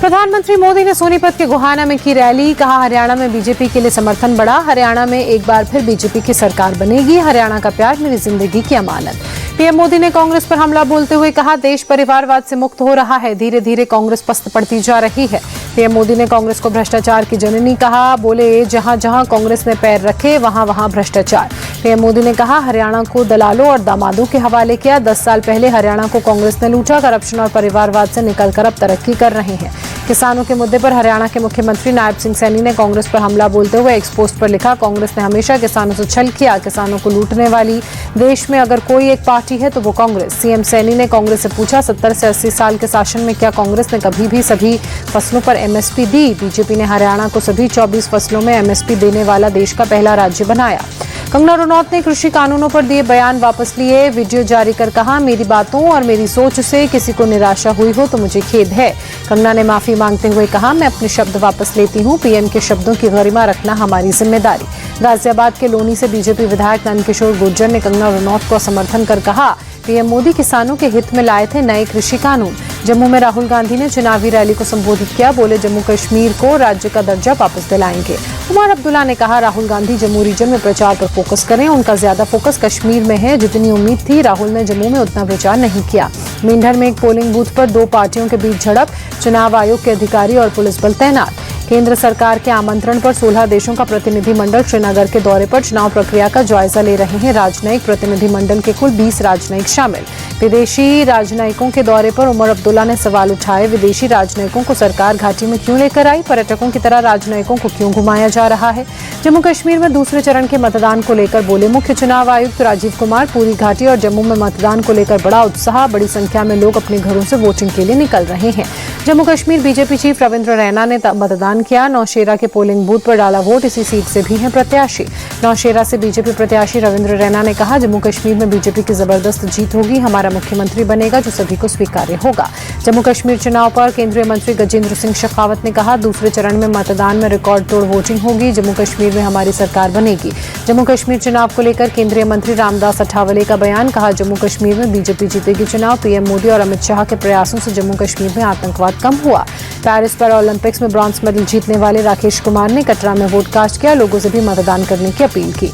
प्रधानमंत्री मोदी ने सोनीपत के गोहाना में की रैली। कहा हरियाणा में बीजेपी के लिए समर्थन बढ़ा। हरियाणा में एक बार फिर बीजेपी की सरकार बनेगी। हरियाणा का प्यार मेरी जिंदगी की अमानत। पीएम मोदी ने कांग्रेस पर हमला बोलते हुए कहा देश परिवारवाद से मुक्त हो रहा है। धीरे धीरे कांग्रेस पस्त पड़ती जा रही है। पीएम मोदी ने कांग्रेस को भ्रष्टाचार की जननी कहा। बोले जहां जहां कांग्रेस ने पैर रखे वहां वहां भ्रष्टाचार। पीएम मोदी ने कहा हरियाणा को दलालों और दामादों के हवाले किया। 10 साल पहले हरियाणा को कांग्रेस ने लूटा। करप्शन और परिवारवाद से निकलकर अब तरक्की कर रहे हैं। किसानों के मुद्दे पर हरियाणा के मुख्यमंत्री नायब सिंह सैनी ने कांग्रेस पर हमला बोलते हुए एक पोस्ट पर लिखा कांग्रेस ने हमेशा किसानों से छल किया। किसानों को लूटने वाली देश में अगर कोई एक पार्टी है तो वो कांग्रेस। सीएम सैनी ने कांग्रेस से पूछा 70 से 80 साल के शासन में क्या कांग्रेस ने कभी भी सभी फसलों पर एमएसपी दी? बीजेपी ने हरियाणा को सभी 24 फसलों में एमएसपी देने वाला देश का पहला राज्य बनाया। कंगना रनौत ने कृषि कानूनों पर दिए बयान वापस लिए। वीडियो जारी कर कहा मेरी बातों और मेरी सोच से किसी को निराशा हुई हो तो मुझे खेद है। कंगना ने माफी मांगते हुए कहा मैं अपने शब्द वापस लेती हूं। पीएम के शब्दों की गरिमा रखना हमारी जिम्मेदारी। गाजियाबाद के लोनी से बीजेपी विधायक नंदकिशोर गुर्जर ने कंगना रनौत को समर्थन कर कहा पीएम मोदी किसानों के हित में लाए थे नए कृषि कानून। जम्मू में राहुल गांधी ने चुनावी रैली को संबोधित किया। बोले जम्मू कश्मीर को राज्य का दर्जा वापस दिलाएंगे। उमर अब्दुल्ला ने कहा राहुल गांधी जम्मू रीजन में प्रचार पर फोकस करें। उनका ज्यादा फोकस कश्मीर में है। जितनी उम्मीद थी राहुल ने जम्मू में उतना प्रचार नहीं किया। मेंढर में एक पोलिंग बूथ पर 2 पार्टियों के बीच झड़प। चुनाव आयोग के अधिकारी और पुलिस बल तैनात। केंद्र सरकार के आमंत्रण पर 16 देशों का प्रतिनिधिमंडल श्रीनगर के दौरे पर चुनाव प्रक्रिया का जायजा ले रहे हैं। राजनयिक प्रतिनिधिमंडल के कुल 20 राजनयिक शामिल। विदेशी राजनयिकों के दौरे पर उमर अब्दुल्ला ने सवाल उठाए विदेशी राजनयिकों को सरकार घाटी में क्यों लेकर आई? पर्यटकों की तरह राजनयिकों को क्यों घुमाया जा रहा है? जम्मू कश्मीर में दूसरे चरण के मतदान को लेकर बोले मुख्य चुनाव आयुक्त राजीव कुमार। पूरी घाटी और जम्मू में मतदान को लेकर बड़ा उत्साह। बड़ी संख्या में लोग अपने घरों से वोटिंग के लिए निकल रहे हैं। जम्मू कश्मीर बीजेपी चीफ रविंद्र रैना ने मतदान किया। नौशेरा के पोलिंग बूथ पर डाला वोट। इसी सीट से भी हैं प्रत्याशी। नौशेरा से बीजेपी प्रत्याशी रविंद्र रैना ने कहा जम्मू कश्मीर में बीजेपी की जबरदस्त जीत होगी। हमारा मुख्यमंत्री बनेगा जो सभी को स्वीकार्य होगा। जम्मू कश्मीर चुनाव पर केंद्रीय मंत्री गजेंद्र सिंह शेखावत ने कहा दूसरे चरण में मतदान में रिकॉर्ड तोड़ वोटिंग होगी। जम्मू कश्मीर में हमारी सरकार बनेगी। जम्मू कश्मीर चुनाव को लेकर केंद्रीय मंत्री रामदास अठावले का बयान। कहा जम्मू कश्मीर में बीजेपी जीतेगी चुनाव। पीएम मोदी और अमित शाह के प्रयासों से जम्मू कश्मीर में आतंकवाद कम हुआ। पेरिस पैरा ओलंपिक्स में ब्रॉन्ज मेडल जीतने वाले राकेश कुमार ने कटरा में वोट कास्ट किया। लोगों से भी मतदान करने की अपील की।